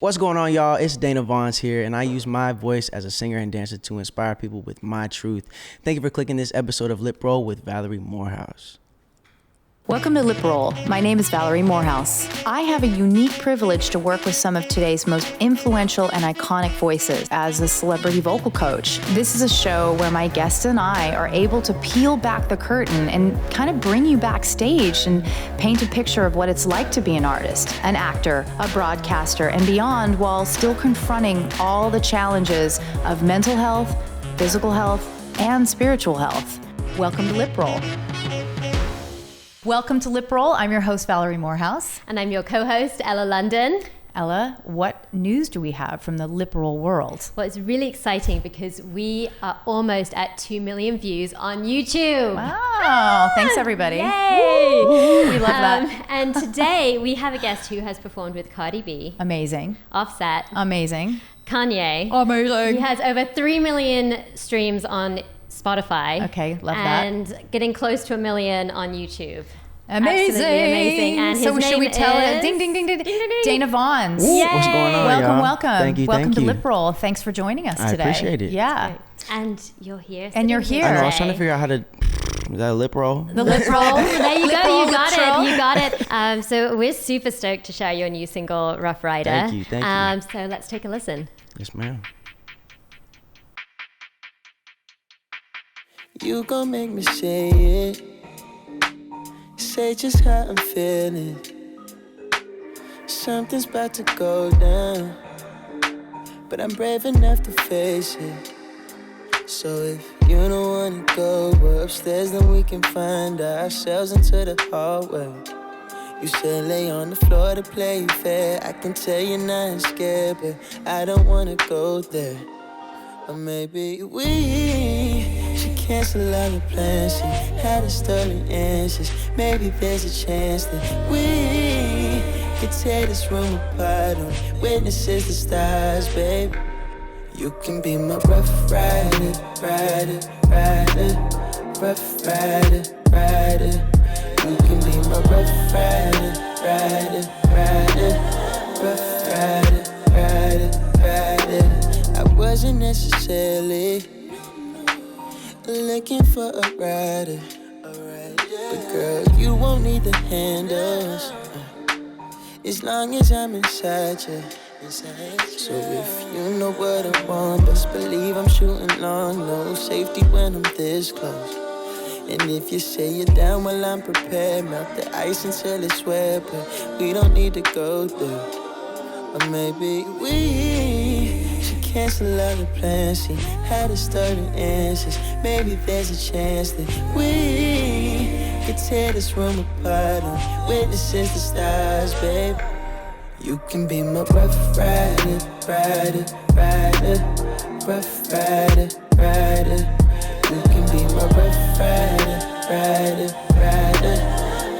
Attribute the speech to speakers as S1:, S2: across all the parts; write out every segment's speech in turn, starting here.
S1: What's going on, y'all? It's Dana Vaughns here, and I use my voice as a singer and dancer to inspire people with my truth. Thank you for clicking this episode of LipRoll with Valerie Morehouse.
S2: Welcome to LipRoll. My name is Valerie Morehouse. I have a unique privilege to work with some of today's most influential and iconic voices as a celebrity vocal coach. This is a show where my guests and I are able to peel back the curtain and kind of bring you backstage and paint a picture of what it's like to be an artist, an actor, a broadcaster, and beyond, while still confronting all the challenges of mental health, physical health, and spiritual health. Welcome to LipRoll. Welcome to LipRoll. I'm your host, Valerie Morehouse.
S3: And I'm your co-host, Ella London.
S2: Ella, what news do we have from the LipRoll world?
S3: Well, it's really exciting because we are almost at 2 million views on YouTube.
S2: Wow. Thanks, everybody.
S3: Yay.
S2: Woo. We love that.
S3: And today we have a guest who has performed with Cardi B.
S2: Amazing.
S3: Offset.
S2: Amazing.
S3: Kanye.
S2: Amazing.
S3: He has over 3 million streams on Spotify.
S2: Okay, love that.
S3: And getting close to 1 million on YouTube.
S2: Amazing.
S3: Absolutely amazing. And his
S2: so should we tell it?
S3: is...
S2: Ding, ding, ding, ding, ding. Dana Vaughns.
S1: Ooh, what's going on,
S2: Welcome,
S1: y'all?
S2: welcome.
S1: Thank you,
S2: welcome
S1: thank
S2: to
S1: you.
S2: LipRoll. Thanks for joining us today.
S1: I appreciate it.
S2: Yeah.
S3: And you're here.
S2: And you're here.
S1: I know, I was trying to figure out how to... Is that a lip roll?
S2: The LipRoll.
S3: There you go. You got
S2: LipRoll.
S3: it. You got it. So we're super stoked to share your new single, Rough Rider.
S1: Thank you, thank you.
S3: So let's take a listen.
S1: Yes, ma'am.
S4: You gon' make me say it. Say just how I'm feeling. Something's about to go down, but I'm brave enough to face it. So if you don't wanna go upstairs, then we can find ourselves into the hallway. You said lay on the floor to play fair. I can tell you're not scared, but I don't wanna go there. Or maybe we should cancel all the plans. She had a stolen answers. Maybe there's a chance that we could tear this room apart on witnesses the stars, babe. You can be my rough rider, rider, rider, rough rider, rider. You can be my rough rider, rider, rider, rough rider, rider, rider. I wasn't necessarily looking for a rider, but girl, you won't need the handles as long as I'm inside you. So if you know what I want, best believe I'm shooting on. No safety when I'm this close. And if you say you're down, well I'm prepared. Melt the ice until it's wet, but we don't need to go there. Or maybe we should cancel all the plans. She had a stolen answers. Maybe there's a chance that we could tear this room apart on witnesses the stars, babe. You can be my rough rider, rider, rider, rough rider, rider. You can be my rough rider, rider, rider,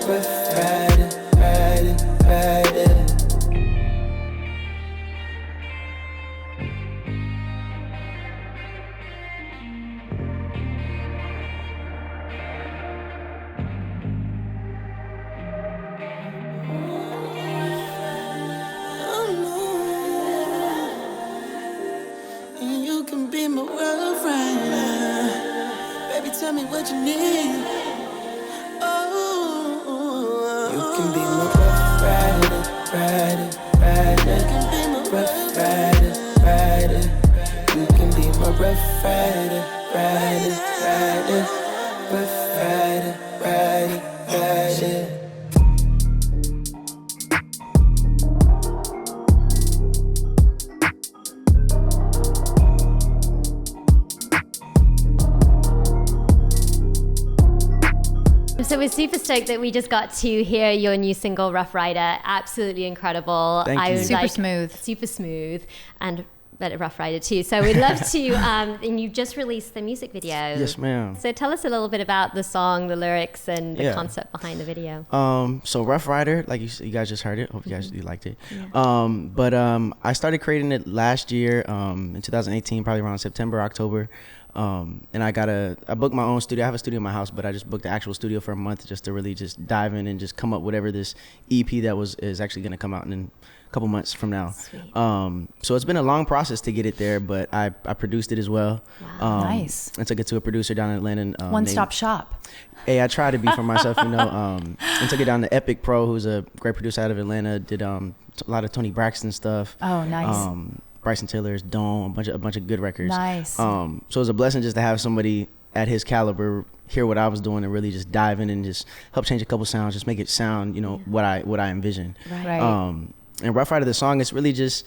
S4: rough rider, rider, rider. Tell me what you need. Oh, you can be my rough rider, rider, rider. You can be my rough rider, rider. You can be my rough rider, rider, rider, rough rider, rider, rider.
S3: So we're super stoked that we just got to hear your new single, Rough Rider. Absolutely incredible.
S1: Thank you.
S2: Super smooth.
S3: And but a Rough Rider too. So we'd love to, and you just released the music video.
S1: Yes, ma'am.
S3: So tell us a little bit about the song, the lyrics, and the concept behind the video.
S1: So Rough Rider, like you guys just heard it. Hope you guys liked it. Yeah. I started creating it last year, in 2018, probably around September, October. And I booked my own studio. I have a studio in my house, but I just booked the actual studio for a month just to really just dive in and just come up with whatever this EP that is actually going to come out in couple months from now.
S3: Sweet.
S1: So it's been a long process to get it there, but I produced it as well.
S3: Wow.
S2: Nice.
S1: I took it to a producer down in Atlanta.
S2: One-stop shop.
S1: Hey, I try to be for myself, and took it down to Epic Pro, who's a great producer out of Atlanta. Did a lot of Tony Braxton stuff.
S2: Oh, nice.
S1: Bryson Tiller's Dome, a bunch of good records.
S2: Nice.
S1: So it was a blessing just to have somebody at his caliber hear what I was doing and really just dive in and just help change a couple sounds, just make it sound, what I envisioned.
S2: Right.
S1: And Rough Rider, the song, it's really just,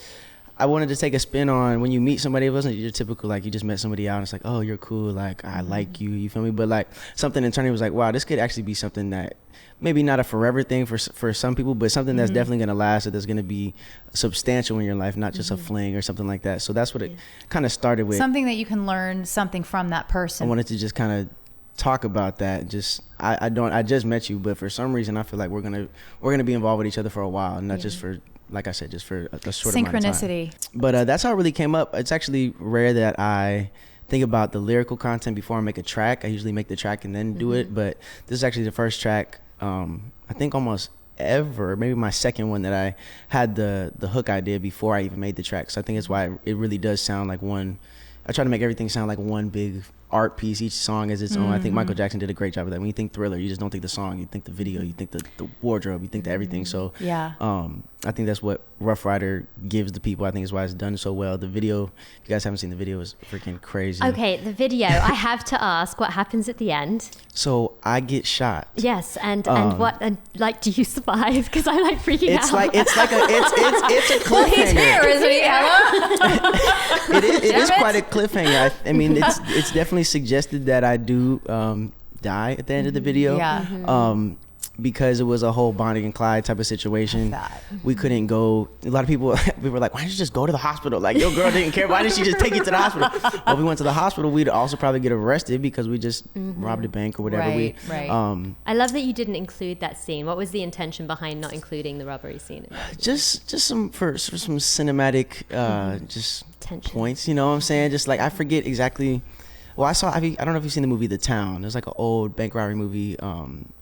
S1: I wanted to take a spin on when you meet somebody. It wasn't your typical, like, you just met somebody out and it's like, oh, you're cool, like, I like you feel me? But like something internally was like, wow, this could actually be something that maybe not a forever thing for some people, but something that's definitely going to last, that's going to be substantial in your life, not just a fling or something like that. So that's what it kind of started with.
S2: Something that you can learn something from that person.
S1: I wanted to just kind of talk about that. Just I just met you, but for some reason I feel like we're gonna be involved with each other for a while, and not just for, like I said, just for a short amount of time.
S2: Synchronicity.
S1: But that's how it really came up. It's actually rare that I think about the lyrical content before I make a track. I usually make the track and then do it, but this is actually the first track I think almost ever, maybe my second one, that I had the hook idea before I even made the track. So I think that's why it really does sound like one. I try to make everything sound like one big art piece. Each song is its own. I think Michael Jackson did a great job of that. When you think Thriller, you just don't think the song, you think the video, you think the wardrobe, you think the everything. So
S2: yeah,
S1: I think that's what Rough Rider gives the people. I think is why it's done so well. The video, if you guys haven't seen the video, is freaking crazy.
S3: Okay, the video. I have to ask, what happens at the end?
S1: So I get shot.
S3: Yes, and what, and like, do you survive? Because I'm like freaking out.
S1: It's a cliffhanger.
S2: well, he's here, isn't he, Ella?
S1: It is quite a cliffhanger. I mean, it's definitely suggested that I do die at the end of the video.
S2: Yeah.
S1: Because it was a whole Bonnie and Clyde type of situation. We couldn't go. A lot of people, we were like, why didn't you just go to the hospital? Like, your girl didn't care. Why didn't she just take you to the hospital? Well, if we went to the hospital, we'd also probably get arrested because we just robbed a bank or whatever.
S2: Right.
S3: I love that you didn't include that scene. What was the intention behind not including the robbery scene?
S1: Just some cinematic just
S3: tension.
S1: Points, you know what I'm saying? Just like, I forget exactly. Well, I don't know if you've seen the movie The Town. It's like an old bank robbery movie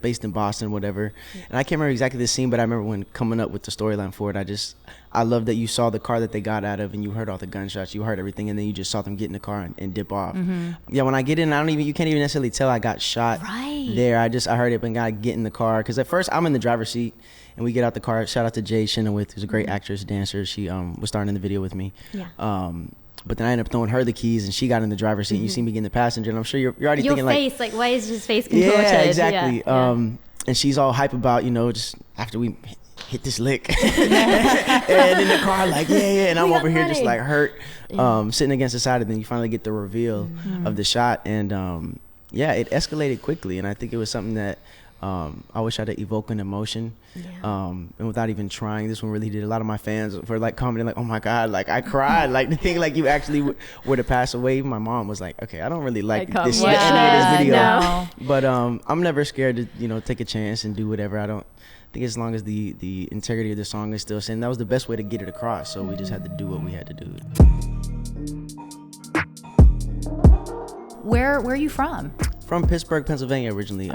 S1: based in Boston, whatever. And I can't remember exactly the scene, but I remember when coming up with the storyline for it, I love that you saw the car that they got out of and you heard all the gunshots, you heard everything, and then you just saw them get in the car and dip off. Yeah, when I get in, you can't even necessarily tell I got shot there. I heard it, but I get in the car. Because at first, I'm in the driver's seat, and we get out the car. Shout out to Jay Chenoweth, who's a great actress, dancer. She was starring in the video with me.
S3: Yeah.
S1: But then I ended up throwing her the keys, and she got in the driver's seat. And you see me get in the passenger, and I'm sure you're already thinking like,
S3: your face, like, why is his face contorted?
S1: Yeah, exactly.
S3: Yeah.
S1: And she's all hype about, just after we hit this lick, and in the car like, yeah, and I'm over here just like hurt, sitting against the side, and then you finally get the reveal of the shot, and it escalated quickly, and I think it was something that I wish I had evoke an emotion, and without even trying. This one really did. A lot of my fans were like commenting like, oh my God, like I cried, like the thing, like you actually were to pass away. Even my mom was like, okay, I don't really like this ending of this video, but I'm never scared to take a chance and do whatever. I think as long as the integrity of the song is still saying, that was the best way to get it across. So we just had to do what we had to do.
S2: Where are you from?
S1: From Pittsburgh, Pennsylvania originally.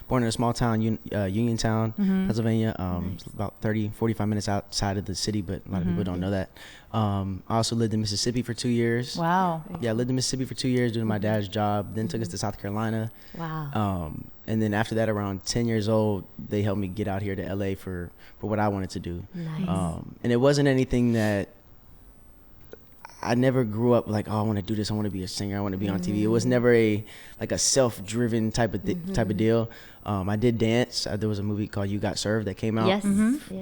S1: Born in a small town, Uniontown, Pennsylvania. It's about 45 minutes outside of the city, but a lot of people don't know that. I also lived in Mississippi for 2 years.
S2: Wow.
S1: Yeah, I lived in Mississippi for 2 years doing my dad's job, then took us to South Carolina.
S3: Wow.
S1: And then after that, around 10 years old, they helped me get out here to LA for what I wanted to do.
S3: Nice.
S1: And it wasn't anything that I never grew up like, oh, I want to do this. I want to be a singer. I want to be on TV. It was never a self-driven type of deal. I did dance. There was a movie called You Got Served that came out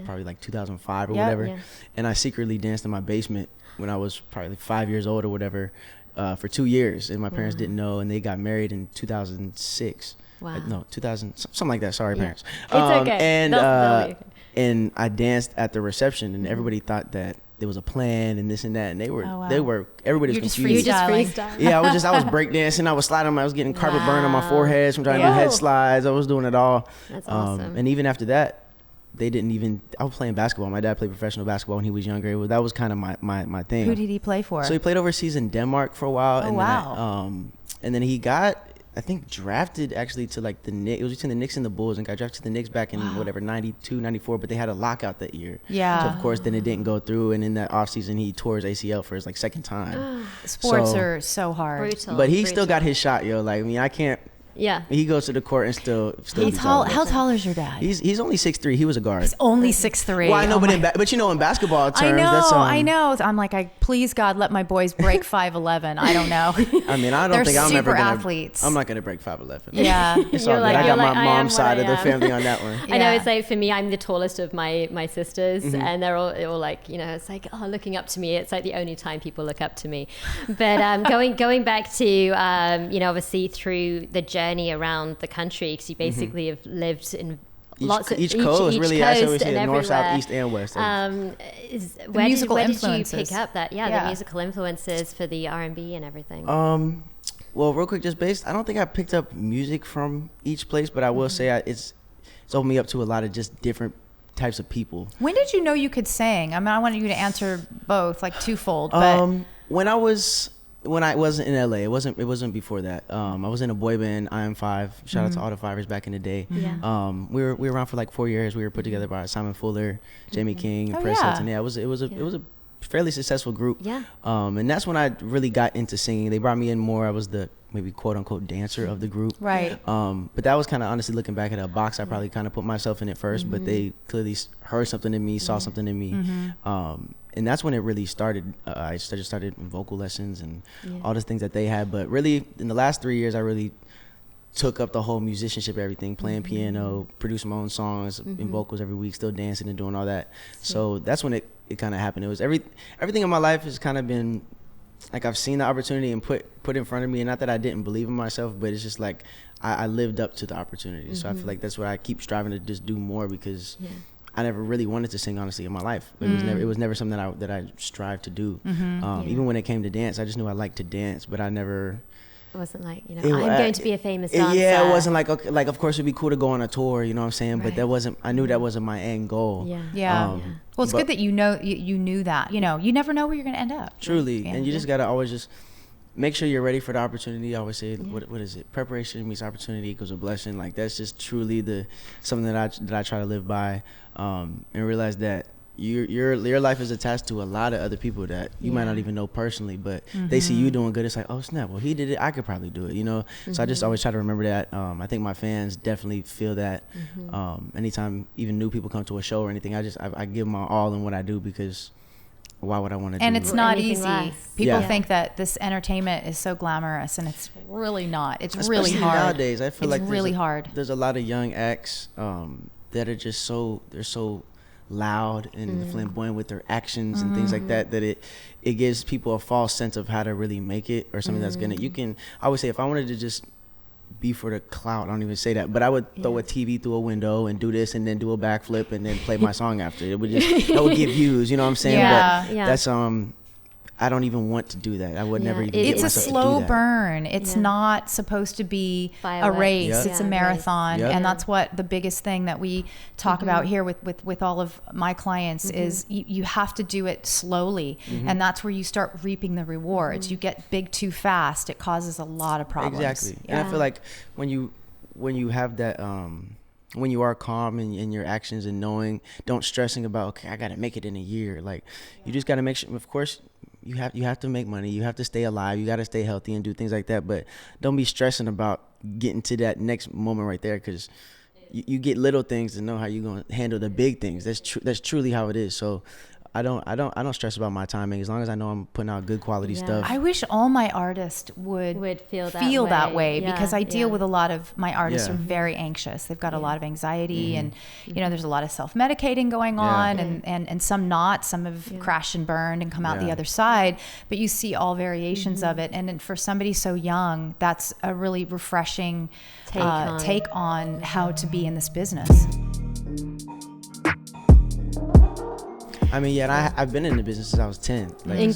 S1: probably like 2005 or whatever. Yeah. And I secretly danced in my basement when I was probably 5 years old or whatever for 2 years. And my parents didn't know, and they got married in 2006.
S3: Wow.
S1: No, 2000, something like that. Sorry, parents.
S3: It's okay.
S1: And I danced at the reception, and everybody thought that there was a plan and this and that, and everybody was confused.
S3: You just freestyle.
S1: Yeah, I was breakdancing, I was sliding, I was getting carpet burn on my forehead from trying to do head slides. I was doing it all.
S3: That's awesome.
S1: And even after that, I was playing basketball. My dad played professional basketball when he was younger. That was kind of my thing.
S2: Who did he play for?
S1: So he played overseas in Denmark for a while.
S2: Oh, wow.
S1: And then he got, I think drafted actually to like the Knicks. It was between the Knicks and the Bulls, and got drafted to the Knicks back in whatever 92, 94. But they had a lockout that year.
S2: Yeah.
S1: So of course, then it didn't go through, and in that offseason, he tore his ACL for his like second time.
S2: Sports are so hard.
S3: Brutal.
S1: But he still got his shot, yo. Like, I mean, I can't.
S3: Yeah.
S1: He goes to the court and still.
S2: He's tall. How tall is your dad?
S1: He's only 6'3". He was a guard.
S2: He's only 6'3".
S1: Well, I know, but you know, in basketball terms,
S2: I know. I'm like, please God, let my boys break 5'11". I don't know.
S1: I mean, I don't
S2: They're
S1: think I'm ever gonna.
S2: athletes.
S1: I'm not gonna break 5'11".
S2: Yeah.
S1: It's all good. I got my mom's side of the family on that one.
S3: I know, it's like, for me, I'm the tallest of my sisters, and they're all like, you know, it's like, oh, looking up to me. It's like the only time people look up to me. But going back to, you know, obviously through the journey around the country, because you basically have lived in
S1: each coast, really. I always say north,
S3: everywhere.
S1: south, east, and west.
S2: Where did you
S3: pick up that? The musical influences for the R&B and everything.
S1: Well, real quick, I don't think I picked up music from each place, but I will say it's opened me up to a lot of just different types of people.
S2: When did you know you could sing? I mean, I wanted you to answer both, like twofold. But
S1: when I wasn't in LA, it wasn't before that. I was in a boy band, IM5. Shout out to all the Fivers back in the day.
S3: Yeah.
S1: We were around for like 4 years. We were put together by Simon Fuller, Jamie King, Press Hilton. Yeah, it was a fairly successful group.
S3: Yeah.
S1: And that's when I really got into singing. They brought me in more. I was the maybe quote unquote dancer of the group.
S2: Right.
S1: But that was kind of, honestly, looking back at a box, I probably kind of put myself in it first, but they clearly heard something in me, saw something in me. And that's when it really started. I started vocal lessons and all the things that they had. But really, in the last 3 years, I really took up the whole musicianship, everything, playing piano, producing my own songs, and vocals every week, still dancing and doing all that. So that's when it kind of happened. It was everything in my life has kind of been like, I've seen the opportunity and put in front of me, and not that I didn't believe in myself, but it's just like I lived up to the opportunity. So I feel like that's what I keep striving to just do more, because I never really wanted to sing, honestly, in my life. It was never something that I strived to do. Even when it came to dance, I just knew I liked to dance, but I never.
S3: It wasn't like, you know, I'm going to be a famous dancer.
S1: Yeah, it wasn't like, okay, like, of course it'd be cool to go on a tour, you know what I'm saying? But I knew that wasn't my end goal.
S2: Yeah. Well, it's good that you knew that. You know, you never know where you're going to end up.
S1: Truly. And you just got to always just make sure you're ready for the opportunity. I always say, what is it? Preparation meets opportunity equals a blessing. Like, that's just truly something that I try to live by, and realize that your life is attached to a lot of other people that you might not even know personally, but they see you doing good. It's like, oh snap, well, he did it, I could probably do it, you know. So I just always try to remember that. I think my fans definitely feel that. Anytime even new people come to a show or anything, I give my all in what I do, because why would I want to do it?
S2: And it's not easy.
S3: Less.
S2: People think that this entertainment is so glamorous, and it's really not. It's
S1: especially
S2: really hard.
S1: Nowadays, I feel
S2: it's
S1: like
S2: really hard.
S1: There's a lot of young acts that are just so loud and flamboyant with their actions and things like that it gives people a false sense of how to really make it, or something that's gonna, I would say, if I wanted to just be for the clout, I don't even say that, but I would throw a TV through a window and do this and then do a backflip and then play my song after. That would give views, you know what I'm saying? But that's I don't even want to do that. I would never even.
S2: It's a slow burn. It's not supposed to be a race. It's a marathon, and that's what the biggest thing that we talk about here with all of my clients is you have to do it slowly, and that's where you start reaping the rewards. You get big too fast, it causes a lot of problems.
S1: Exactly, and I feel like when you have that. When you are calm in your actions and don't stressing about, okay, I got to make it in a year. Like, you just got to make sure, of course, you have to make money. You have to stay alive. You got to stay healthy and do things like that. But don't be stressing about getting to that next moment right there, because you get little things to know how you're going to handle the big things. That's truly how it is. So I don't stress about my timing, as long as I know I'm putting out good quality stuff.
S2: I wish all my artists would feel that way because I deal with a lot of my artists are very anxious. They've got a lot of anxiety and you know, there's a lot of self-medicating going on and some not. Some have crashed and burned and come out the other side, but you see all variations of it. And for somebody so young, that's a really refreshing take on how to be in this business.
S1: I mean, yeah, and I've been in the business since I was 10. Like,
S3: In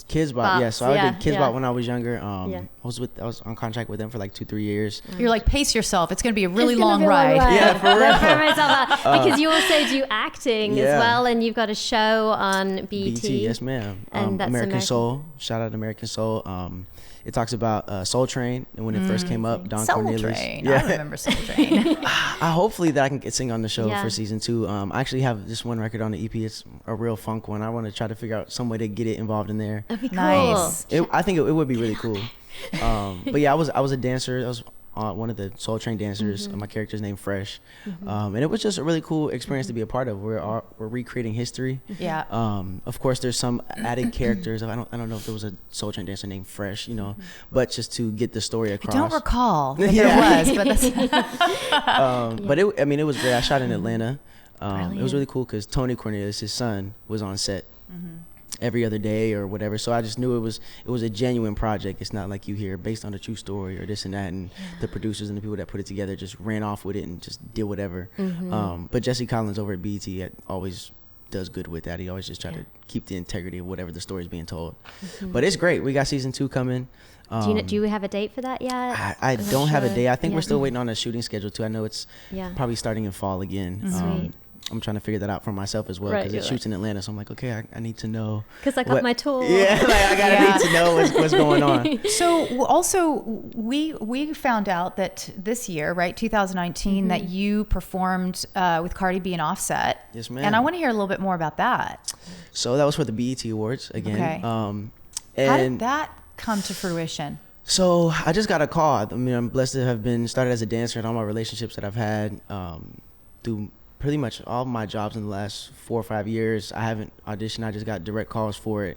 S1: Kids Bop, yeah. So I did Kids Bop when I was younger.
S3: Yeah.
S1: I was on contract with them for like 2-3 years.
S2: You're like, pace yourself. It's going to be a really long ride.
S1: Yeah, for real.
S3: Throw myself out. Because you also do acting as well, and you've got a show on BET.
S1: Yes, ma'am.
S3: And that's
S1: American Soul. Shout out American Soul. It talks about Soul Train, and when it first came up, Don
S2: Soul
S1: Cornelius.
S2: Train.
S1: Yeah.
S2: I remember Soul Train.
S1: Hopefully that I can sing on the show
S3: Yeah.
S1: for season 2. I actually have this one record on the EP. It's a real funk one. I want to try to figure out some way to get it involved in there.
S3: That'd be cool.
S2: Nice.
S1: I think it would be really cool. But yeah, I was a dancer. I was one of the Soul Train dancers. My character's named Fresh, and it was just a really cool experience to be a part of. We're recreating history.
S2: Yeah.
S1: Of course, there's some added characters. I don't know if there was a Soul Train dancer named Fresh, but just to get the story across.
S2: I don't recall that there was, but that's
S1: but it was great. I shot in Atlanta. It was really cool because Tony Cornelius, his son, was on set every other day or whatever. So I just knew it was a genuine project. It's not like you hear based on a true story or this and that, and the producers and the people that put it together just ran off with it and just did whatever. But Jesse Collins over at BET always does good with that. He always just try to keep the integrity of whatever the story is being told. But it's great. We got season 2 coming.
S3: Do you have a date for that yet?
S1: I don't have a date. I think we're still waiting on a shooting schedule too. I know it's probably starting in fall again.
S3: Sweet.
S1: I'm trying to figure that out for myself as well because it shoots in Atlanta. So I'm like, okay, I need to know.
S3: Because I got my tour.
S1: Yeah, like I need to know what's going on.
S2: So also we found out that this year, right, 2019, that you performed with Cardi B and Offset.
S1: Yes, ma'am.
S2: And I want to hear a little bit more about that.
S1: So that was for the BET Awards again.
S2: Okay.
S1: And
S2: how did that come to fruition?
S1: So I just got a call. I mean, I'm blessed to have been started as a dancer, and all my relationships that I've had through pretty much all my jobs in the last 4 or 5 years, I haven't auditioned. I just got direct calls for it.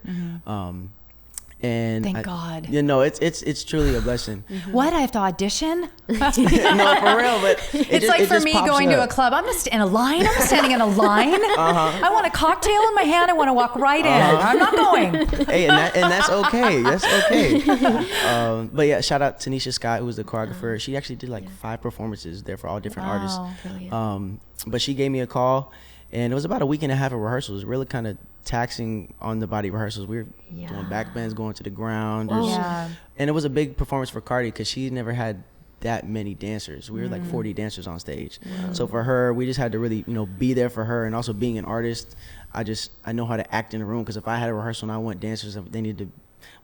S1: And
S2: Thank God.
S1: It's truly a blessing.
S2: What? I have to audition?
S1: No, for real, but
S2: It's like for me going to a club. I'm just in a line. I'm standing in a line. I want a cocktail in my hand. I want to walk right in. I'm not going.
S1: Hey, and that's okay. That's okay. But yeah, shout out to Tanisha Scott, who was the choreographer. She actually did like 5 performances there for all different artists.
S3: Brilliant.
S1: But she gave me a call, and it was about a week and a half of rehearsals. Really kind of taxing on the body rehearsals. We were doing back bends, going to the ground. And it was a big performance for Cardi because she never had that many dancers. We were like 40 dancers on stage. So for her, we just had to really, be there for her. And also being an artist, I know how to act in a room, because if I had a rehearsal and I want dancers, they need to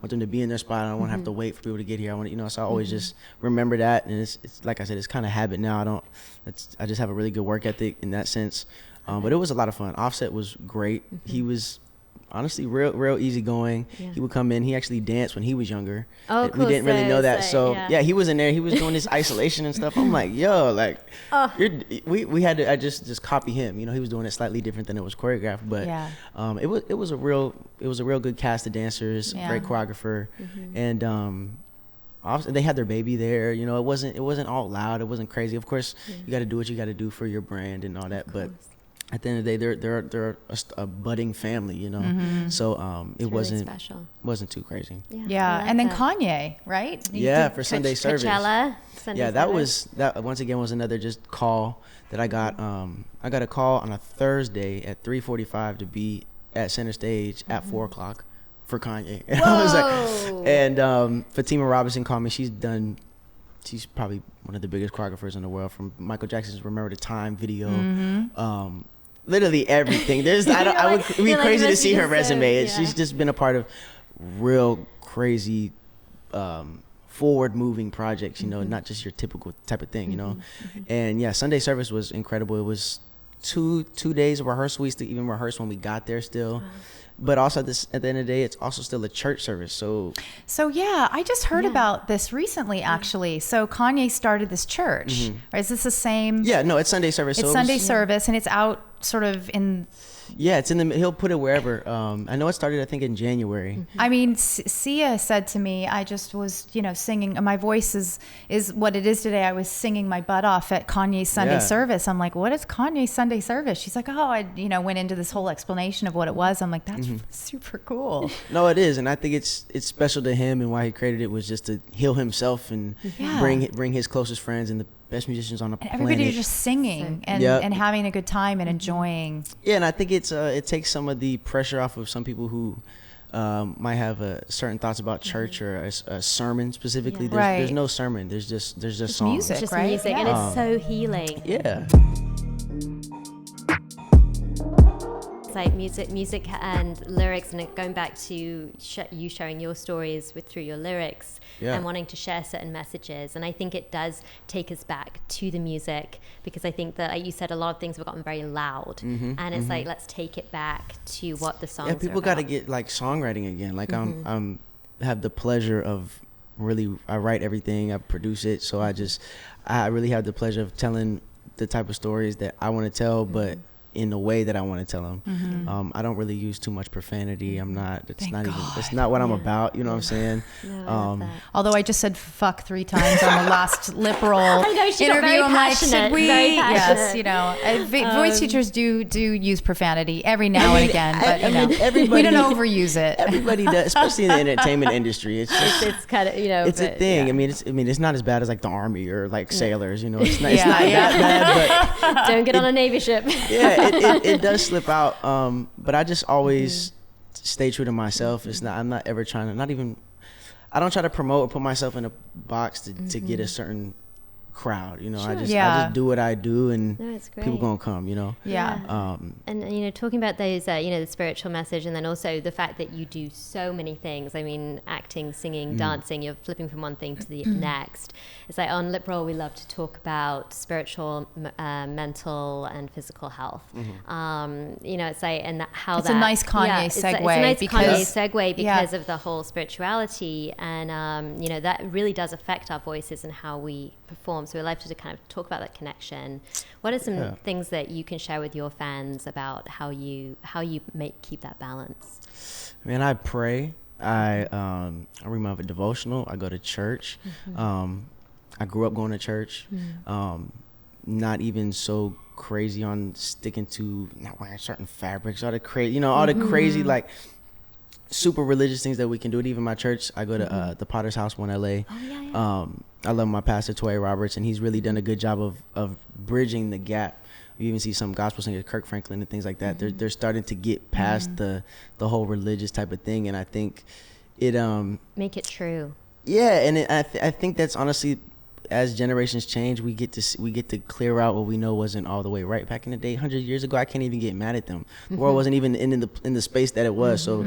S1: want them to be in their spot. I don't want to have to wait for people to get here. I want so I always just remember that. And it's like I said, it's kind of habit now. I just have a really good work ethic in that sense. But it was a lot of fun. Offset was great. He was honestly real easygoing. He would come in. He actually danced when he was younger.
S3: Oh, cool.
S1: We didn't really know that. So yeah, he was in there. He was doing this isolation and stuff. I'm like, yo, like, we had to. I just copy him. He was doing it slightly different than it was choreographed. But it was a real good cast of dancers. Great choreographer, and they had their baby there. It wasn't all loud. It wasn't crazy. Of course, you got to do what you got to do for your brand and all that. But at the end of the day, they're a budding family, So it wasn't too crazy.
S2: Yeah, and then Kanye, right?
S1: For Sunday service. That was once again was another just call that I got. I got a call on a Thursday at 3:45 to be at center stage at 4 o'clock for Kanye. And I was like, and Fatima Robinson called me. She's probably one of the biggest choreographers in the world, from Michael Jackson's "Remember the Time" video. Literally everything. I would be crazy to see her resume. She's just been a part of real crazy, forward-moving projects. Not just your typical type of thing. And Sunday service was incredible. It was two days of rehearsal. We used to even rehearse when we got there still. But also at the end of the day, it's also still a church service. So
S2: yeah, I just heard about this recently, actually. So Kanye started this church. Right? Is this the same?
S1: Yeah, no, it's Sunday service.
S2: It's Sunday service, and it's out sort of in...
S1: Yeah, it's in the. He'll put it wherever. I know it started, I think, in January.
S2: I mean, Sia said to me, I just was, singing. My voice is what it is today. I was singing my butt off at Kanye's Sunday service. I'm like, what is Kanye's Sunday service? She's like, I went into this whole explanation of what it was. I'm like, that's super cool.
S1: No, it is, and I think it's special to him, and why he created it was just to heal himself and bring his closest friends and the best musicians on the planet.
S2: Everybody's just singing and having a good time and enjoying.
S1: Yeah, and I think it takes some of the pressure off of some people who might have certain thoughts about church or a sermon specifically. There's no sermon. There's just songs.
S2: Music,
S3: It's just
S2: right?
S3: music, and it's so healing.
S1: Yeah.
S3: It's like music and lyrics, and going back to you sharing your stories through your lyrics and wanting to share certain messages. And I think it does take us back to the music, because I think that, like you said, a lot of things have gotten very loud, and it's like, let's take it back to what the songs are about.
S1: Yeah, people got to get like songwriting again. Like I'm have the pleasure of I write everything, I produce it, so I really have the pleasure of telling the type of stories that I want to tell, but in the way that I want to tell them. I don't really use too much profanity. It's not what I'm about. You know what I'm saying?
S3: No, I love that.
S2: Although I just said fuck 3 times on the last LipRoll interview. I'm like, should we? Yes, you know, voice teachers do use profanity every now and again, but we don't overuse it.
S1: Everybody does, especially in the entertainment industry.
S3: It's kind of,
S1: it's a thing. Yeah. I mean, it's not as bad as like the Army or like sailors. You know, it's not that bad. But
S3: don't get on a Navy ship.
S1: Yeah. It does slip out, but I just always stay true to myself. I'm not ever trying to, I don't try to promote or put myself in a box to get a certain crowd, you know. Sure. I just do what I do, and people gonna come, you know.
S3: And talking about those the spiritual message, and then also the fact that you do so many things. I mean, acting, singing, dancing, you're flipping from one thing to the next. It's like on LipRoll we love to talk about spiritual, mental and physical health. It's like, and how it's
S2: a nice Kanye segue.
S3: It's a nice Kanye segue because of the whole spirituality, and that really does affect our voices and how we perform. So we'd like to kind of talk about that connection. What are some things that you can share with your fans about how you keep that balance?
S1: Man, I pray. I read my devotional. I go to church. I grew up going to church. Not even so crazy on sticking to not wearing certain fabrics, all the crazy, all the crazy like super religious things that we can do. Even my church, I go to the Potter's House in LA. I love my pastor Toy Roberts, and he's really done a good job of bridging the gap. You even see some gospel singers, Kirk Franklin and things like that. They're starting to get past the whole religious type of thing, and I think it
S3: make it true.
S1: Yeah, and I think that's honestly, as generations change, we get to clear out what we know wasn't all the way right. Back in the day, 100 years ago, I can't even get mad at them. The world wasn't even in the space that it was. So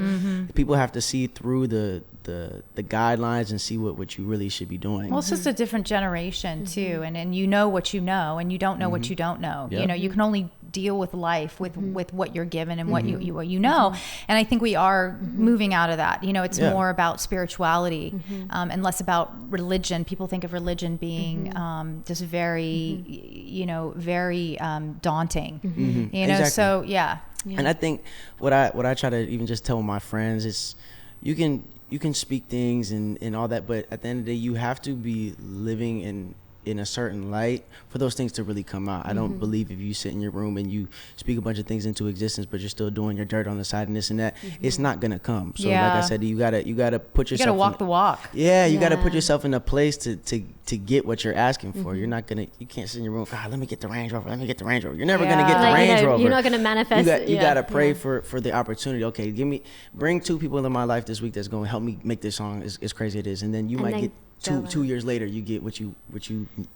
S1: people have to see through the guidelines and see what you really should be doing.
S2: Well, it's just a different generation too, and you know what you know, and you don't know what you don't know. Yep. You know, you can only deal with life with what you're given and what you know. And I think we are moving out of that. You know, it's more about spirituality and less about religion. People think of religion being just very, very daunting. You know, exactly. So yeah.
S1: And I think what I try to even just tell my friends is, you can speak things and all that, but at the end of the day, you have to be living in a certain light for those things to really come out. I don't believe if you sit in your room and you speak a bunch of things into existence, but you're still doing your dirt on the side and this and that, it's not gonna come. So like I said, you gotta put yourself.
S2: You gotta walk the walk.
S1: Yeah, you gotta put yourself in a place to get what you're asking for. You can't sit in your room. God, let me get the Range Rover. You're never gonna get the Range Rover.
S3: You're not gonna manifest.
S1: You gotta pray for the opportunity. Okay, bring 2 people in my life this week that's gonna help me make this song as crazy as it is, and then you might get. Two years later, you get what you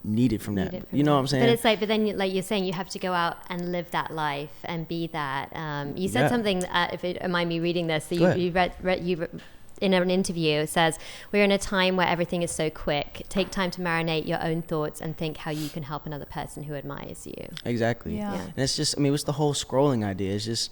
S1: needed from that. You know what I'm saying?
S3: But it's like, then like you're saying, you have to go out and live that life and be that. You said something. If it remind me reading this, so you read in an interview. It says, "We're in a time where everything is so quick. Take time to marinate your own thoughts and think how you can help another person who admires you." Exactly.
S1: Yeah. And it's just, what's the whole scrolling idea? It's just,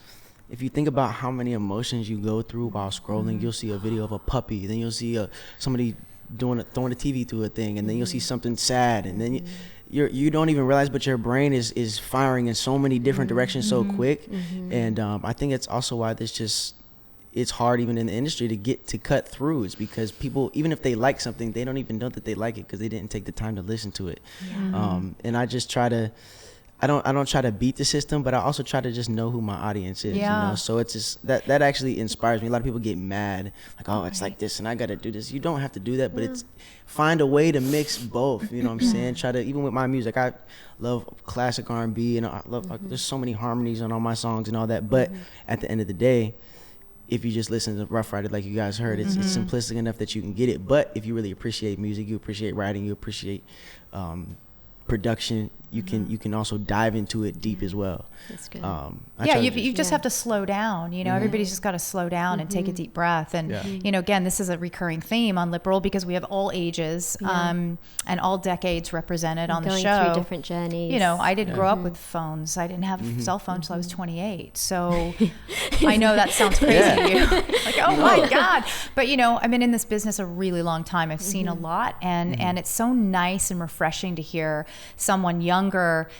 S1: if you think about how many emotions you go through while scrolling, you'll see a video of a puppy, then you'll see somebody throwing a TV through a thing, and then you'll see something sad, and then you don't even realize, but your brain is firing in so many different directions so quick. And I think it's also why it's hard even in the industry to cut through. It's because people, even if they like something, they don't even know that they like it because they didn't take the time to listen to it. And I just try to I don't try to beat the system, but I also try to just know who my audience is.
S2: Yeah.
S1: You know, so it's just that actually inspires me. A lot of people get mad, like, oh, it's like this, and I got to do this. You don't have to do that, but it's find a way to mix both. You know what I'm saying? Try to, even with my music, I love classic R&B, and I love like, there's so many harmonies on all my songs and all that. But at the end of the day, if you just listen to Rough Rider, like you guys heard, it's simplistic enough that you can get it. But if you really appreciate music, you appreciate writing, you appreciate production, you can also dive into it deep as well.
S3: That's good.
S2: You just have to slow down. You know, everybody's just got to slow down and take a deep breath. And you know, again, this is a recurring theme on LipRoll because we have all ages and all decades represented on the show.
S3: Going through different journeys.
S2: You know, I didn't grow up with phones. I didn't have a cell phone until I was 28. So I know that sounds crazy to you. Like, oh my God. But you know, I've been in this business a really long time. I've seen a lot, and it's so nice and refreshing to hear someone younger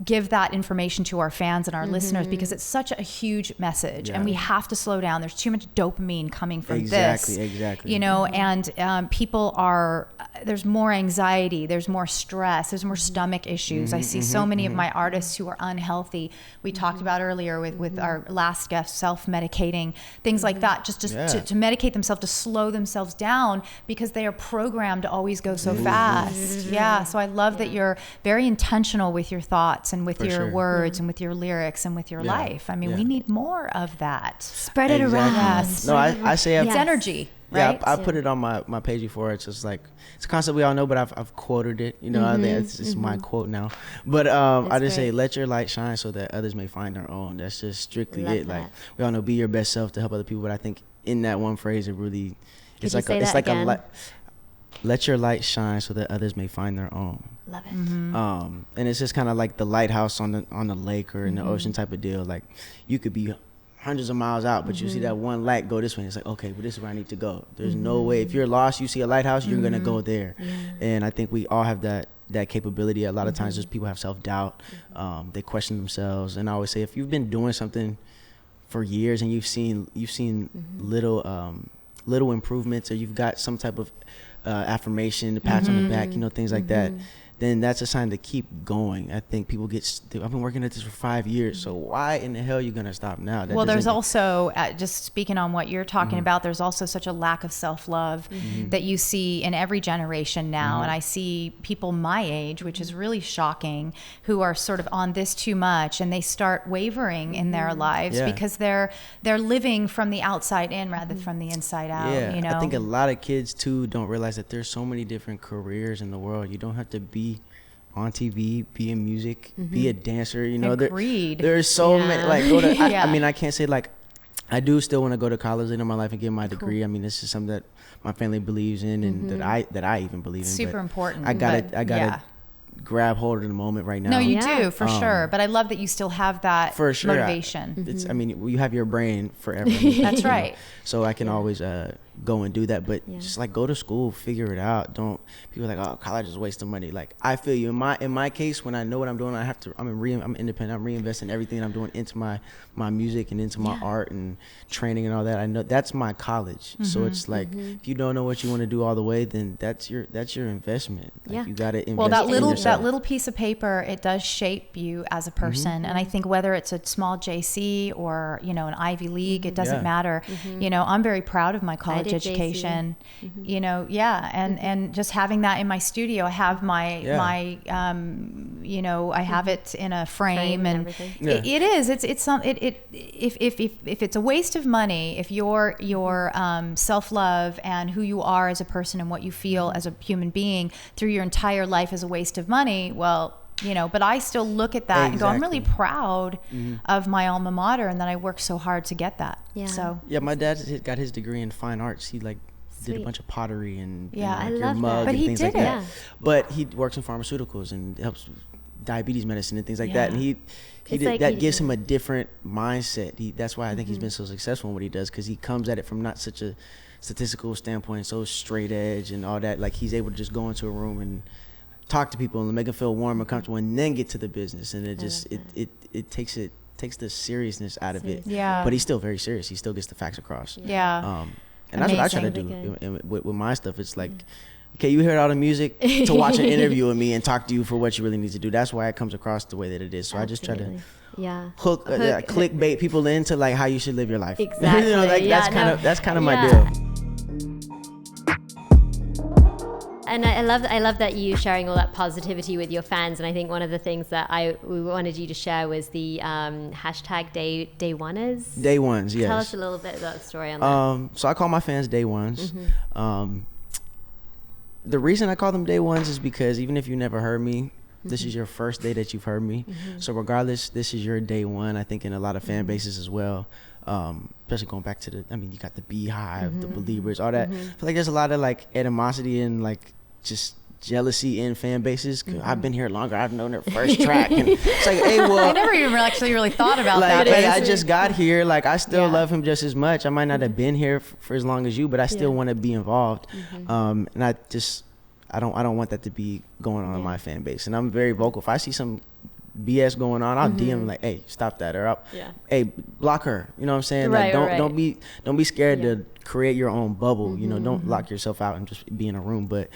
S2: give that information to our fans and our listeners, because it's such a huge message and we have to slow down. There's too much dopamine coming from this. Exactly. You know, and people are, there's more anxiety, there's more stress, there's more stomach issues. I see so many of my artists who are unhealthy. We talked about earlier with our last guest, self-medicating, things like that, just to medicate themselves, to slow themselves down because they are programmed to always go so fast. Yeah. So I love that you're very intentional with your thoughts and with your words and with your lyrics and with your life. I mean, we need more of that.
S3: Spread it around.
S2: Yes.
S1: No, I say
S2: it's energy. Right?
S1: Yeah, I put it on my page before. It's just like, it's a concept we all know, but I've quoted it. You know, I think it's my quote now. But I just say, let your light shine so that others may find their own. That's just strictly it. Like, we all know, be your best self to help other people. But I think in that one phrase, it really, it's like a let your light shine so that others may find their own.
S3: Love it.
S1: And it's just kind of like the lighthouse on the lake or in the ocean type of deal. Like, you could be hundreds of miles out, but you see that one light go this way, and it's like, okay, but this is where I need to go. There's no way. If you're lost, you see a lighthouse, you're gonna go there. And I think we all have that capability. A lot of times, just people have self-doubt. They question themselves, and I always say, if you've been doing something for years and you've seen little improvements, or you've got some type of affirmation, pats on the back, you know, things like that, then that's a sign to keep going. I think people I've been working at this for 5 years, so why in the hell are you gonna stop now?
S2: Well, there's also, just speaking on what you're talking about, there's also such a lack of self-love that you see in every generation now. And I see people my age, which is really shocking, who are sort of on this too much, and they start wavering in their lives because they're living from the outside in rather than from the inside out.
S1: Yeah,
S2: you know?
S1: I think a lot of kids too don't realize that there's so many different careers in the world. You don't have to be on TV, be in music, be a dancer. You know, there's so many. Like, I mean, I can't say, like, I do still want to go to college later in my life and get my degree. I mean, this is something that my family believes in, and that I even believe in.
S2: Super important.
S1: I gotta grab hold of the moment right now.
S2: No, you do, for sure. But I love that you still have that motivation.
S1: It's, I mean, you have your brain forever.
S2: That's right.
S1: So I can always go and do that, but just like go to school, figure it out. Don't, people are like, oh, college is a waste of money. Like, I feel you. In my case, when I know what I'm doing, I'm independent. I'm reinvesting everything I'm doing into my music and into my art and training and all that. I know that's my college. So it's like, if you don't know what you want to do all the way, then that's your investment. Like, you got to invest.
S2: Well, that little piece of paper, it does shape you as a person. And I think whether it's a small JC or, you know, an Ivy League, it doesn't matter. You know, I'm very proud of my college education. You know, and just having that in my studio, I have my you know, I have it in a frame and if it's a waste of money, if your self-love and who you are as a person and what you feel as a human being through your entire life is a waste of money, well, you know, but I still look at that and go, I'm really proud of my alma mater and that I worked so hard to get that. So
S1: my dad got his degree in fine arts. He did a bunch of pottery and
S3: I
S1: your
S3: love
S1: mug
S3: that.
S1: and things like that. But he works in pharmaceuticals and helps diabetes medicine and things like that. And that gives him a different mindset. That's why I think he's been so successful in what he does, because he comes at it from not such a statistical standpoint, so straight edge and all that. Like, he's able to just go into a room and talk to people and make them feel warm and comfortable, and then get to the business. And it takes the seriousness out of it. But he's still very serious. He still gets the facts across.
S2: And
S1: that's what I try to do with my stuff. It's like, okay, you heard all the music to watch an interview with me and talk to you for what you really need to do. That's why it comes across the way that it is. So I just try to hook clickbait people into like how you should live your life.
S3: Exactly.
S1: That's kind of my deal.
S3: And I love that you sharing all that positivity with your fans. And I think one of the things that we wanted you to share was the hashtag day oneers.
S1: Day ones, yes.
S3: Tell us a little bit about the story on that.
S1: So I call my fans day ones. The reason I call them day ones is because even if you never heard me, this is your first day that you've heard me. So regardless, this is your day one. I think in a lot of fan bases as well. Especially going back to you got the Beehive, the Believers, all that. I feel like there's a lot of like animosity and like just jealousy in fan bases. I've been here longer. I've known their first track. And it's like, hey, well,
S2: I never even actually really thought about that.
S1: Hey, I just got here. Like, I still love him just as much. I might not have been here for as long as you, but I still want to be involved. And I don't want that to be going on in my fan base. And I'm very vocal. If I see some BS going on, I'll DM like, hey, stop that, or hey, block her. You know what I'm saying?
S3: Right,
S1: like, don't be scared to create your own bubble. You know, don't lock yourself out and just be in a room. But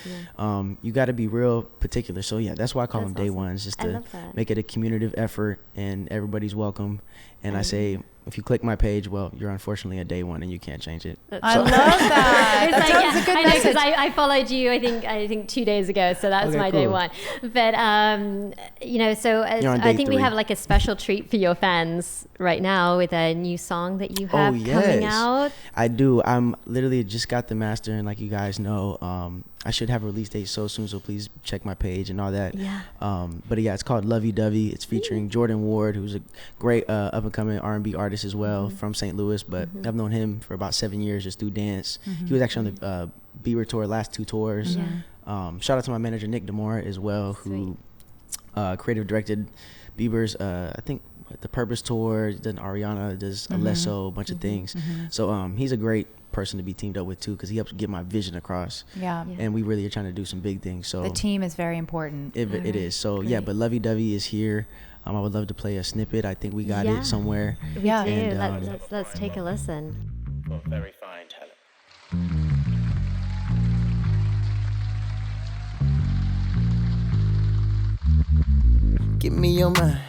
S1: you got to be real particular. So that's why I call them day ones, just to make it a communicative effort and everybody's welcome. And I say, if you click my page, well, you're unfortunately a day one and you can't change it.
S2: I love that.
S3: It's
S2: That sounds a good message.
S3: because I followed you. I think 2 days ago, so that was my day one. But so I think we have like a special treat for your fans right now with a new song that you have coming out.
S1: I do. I'm literally just got the master, and like you guys know, I should have a release date so soon, so please check my page and all that. But it's called Lovey Dovey. It's featuring Jordan Ward, who's a great up and coming R&B artist as well from St. Louis. But I've known him for about 7 years just through dance. He was actually on the Bieber tour, last 2 tours. Shout out to my manager Nick Demore as well, who creative directed Bieber's I think the Purpose tour. Then Ariana does Alesso, a bunch of things. So he's a great person to be teamed up with too, because he helps get my vision across. And we really are trying to do some big things. So
S2: the team is very important.
S1: It is. So but Lovey Dovey is here. I would love to play a snippet. I think we got it somewhere.
S3: We do. And, let's take a listen.
S5: For very fine talent.
S4: Give me your mind,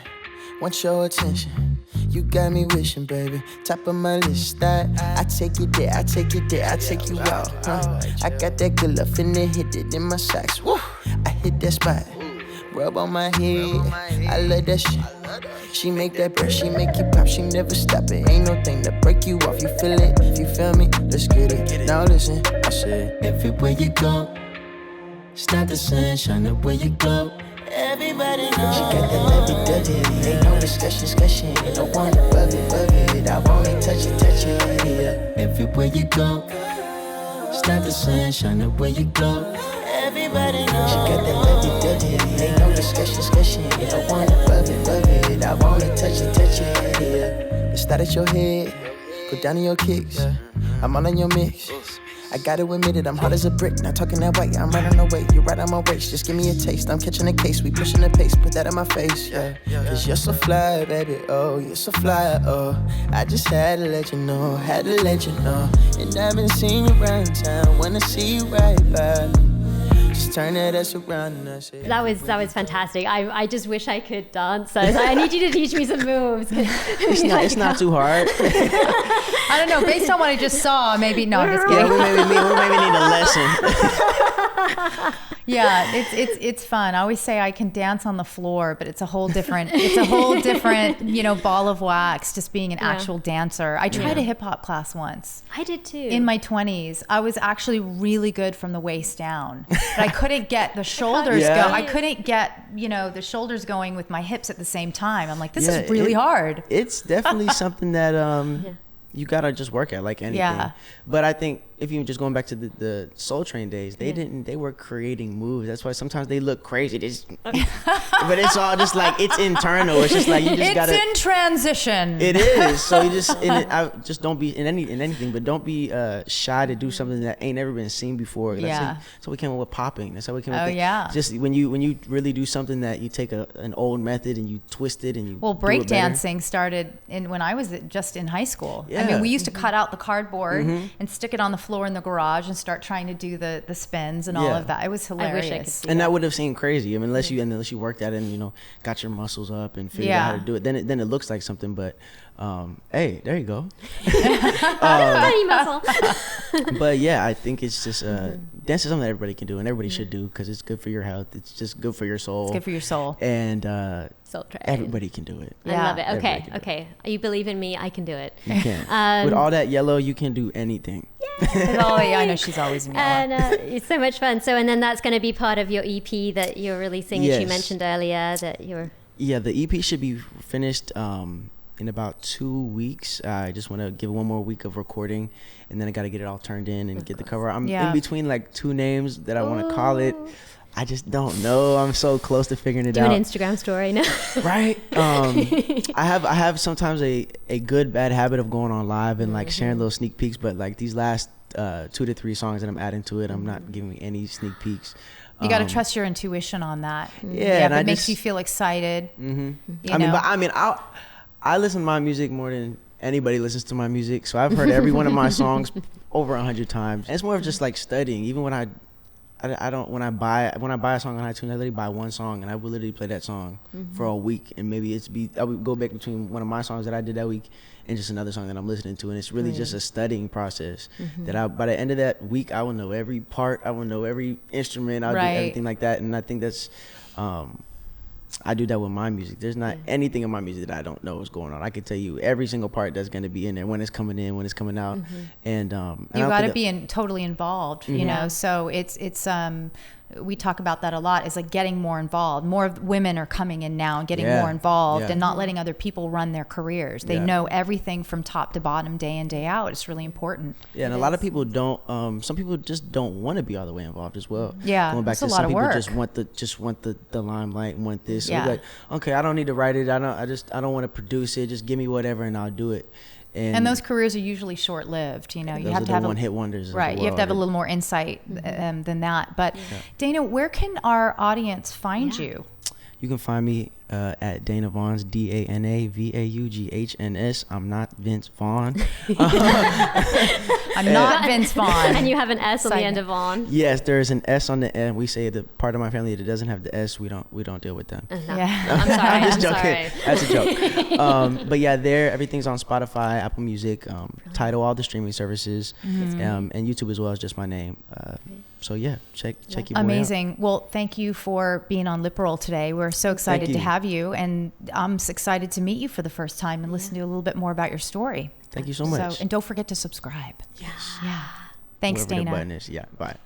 S4: want your attention. You got me wishing, baby. Top of my list, I take you there, I take you there, I take you out. I got that good love in it, hit it in my socks. Woo! I hit that spot, rub on my head. I love that shit. She make that breath, she make you pop, she never stop it. Ain't no thing to break you off, you feel it. If you feel me, let's get it. Now listen, I said, everywhere you go, it's not the sunshine, the way you glow. Everybody knows. She got that Lovey Dovey. Ain't no discussion. No one above it. I wanna touch it, yeah. Everywhere you go, it's not the sunshine, the way you glow. Everybody knows. She got that Lovey Dovey. Ain't no discussion. No one above it. I wanna touch it, yeah. It start at your head, go down to your kicks. I'm all in your mix. I gotta admit it, I'm hard as a brick. Not talking that way, I'm right on the way. You're right on my waist, just give me a taste. I'm catching a case, we pushing the pace. Put that in my face, yeah. Cause you're so fly, baby, oh, you're so fly, oh. I just had to let you know, And I've been seeing you around town, wanna see you right by me. Just turn that ass around and I say.
S3: That was fantastic. I just wish I could dance. So I need you to teach me some moves.
S1: It's not too hard.
S2: I don't know. Based on what I just saw, maybe no. I'm just kidding.
S1: Yeah, we maybe need a lesson.
S2: Yeah, it's fun. I always say I can dance on the floor, but it's a whole different ball of wax. Just being an actual dancer. I tried a hip hop class once.
S3: I did too.
S2: In my 20s, I was actually really good from the waist down, but I couldn't get the shoulders go. I couldn't get the shoulders going with my hips at the same time. I'm like, this is really hard.
S1: It's definitely something that you gotta just work at, like anything. Yeah. But I think if you just going back to the Soul Train days, they were creating moves. That's why sometimes they look crazy. But it's all just like, it's internal. It's just like, you just gotta.
S2: It's in transition.
S1: It is. So you just don't be in anything, but don't be shy to do something that ain't never been seen before. So we came up with popping. That's how we came up with just when you really do something that you take an old method and you twist it and you
S2: breakdancing started when I was just in high school. I mean, we used to cut out the cardboard and stick it on the floor floor in the garage and start trying to do the spins and all of that. It was hilarious.
S3: I wish I could see
S1: And that would have seemed crazy. I mean, unless you worked at it and, you know, got your muscles up and figured out how to do it, then it looks like something. But hey, there you go.
S3: Tiny muscle.
S1: But yeah, I think it's just dance is something that everybody can do and everybody should do because it's good for your health. It's just good for your soul.
S2: It's good for your soul.
S1: And
S3: Soul train.
S1: everybody can do it.
S3: I love it.
S1: Everybody can do
S3: Okay. You believe in me? I can do it.
S1: You can. With all that yellow, you can do anything.
S2: Oh yeah, I know she's always in yellow.
S3: And it's so much fun. So, and then that's going to be part of your EP that you're releasing, as you
S1: Yes.
S3: mentioned earlier, that you're...
S1: Yeah, the EP should be finished in about 2 weeks. I just want to give one more week of recording, and then I got to get it all turned in and get the cover. I'm in between like 2 names that I want to call it. I just don't know. I'm so close to figuring it out.
S3: Do an Instagram story now.
S1: Right. I have sometimes a good bad habit of going on live and like sharing little sneak peeks, but like these last 2 to 3 songs that I'm adding to it, I'm not giving any sneak peeks.
S2: You got to trust your intuition on that.
S1: Yeah,
S2: if it makes you feel excited.
S1: I listen to my music more than anybody listens to my music, so I've heard every one of my songs over 100 times. And it's more of just like studying. Even when I buy a song on iTunes, I literally buy one song and I will literally play that song for a week, and maybe I would go back between one of my songs that I did that week and just another song that I'm listening to, and it's really just a studying process that by the end of that week I will know every part, I will know every instrument, I'll do everything like that. And I think that's I do that with my music. There's not anything in my music that I don't know what's going on. I can tell you every single part that's going to be in there, when it's coming in, when it's coming out. And you
S2: got to be totally involved, you know. So it's we talk about that a lot. It's like getting more involved. More women are coming in now and getting more involved and not letting other people run their careers. They know everything from top to bottom, day in, day out. It's really important.
S1: Yeah, and a lot of people don't. Some people just don't want to be all the way involved as well.
S2: Yeah,
S1: going back
S2: it's
S1: to
S2: a lot
S1: some
S2: of
S1: people
S2: work.
S1: just want the limelight, want this.
S2: Yeah.
S1: So like, okay, I don't need to write it. I don't want to produce it. Just give me whatever and I'll do it.
S2: And those careers are usually short-lived. You know, you have to have
S1: one-hit wonders.
S2: Right, you have to have a little more insight than that. But Dana, where can our audience find you?
S1: You can find me at Dana Vaughns, DanaVaughns. I'm not Vince Vaughn.
S2: I'm not Vince Vaughn.
S3: And you have an S on the end of Vaughn.
S1: Yes, there's an S on the end. We say the part of my family that doesn't have the S, we don't deal with them.
S3: No. I'm sorry.
S1: I'm just joking.
S3: Sorry.
S1: That's a joke. But yeah, everything's on Spotify, Apple Music, Tidal, all the streaming services, and YouTube as well as just my name. So yeah, check your boy out.
S2: Amazing. Well, thank you for being on LipRoll today. We're so excited to have you, and I'm excited to meet you for the first time and listen to a little bit more about your story.
S1: Thank you so much.
S2: And don't forget to subscribe.
S1: Yes.
S2: Yeah. Thanks,
S1: Wherever
S2: Dana.
S1: the button is. Yeah. Bye.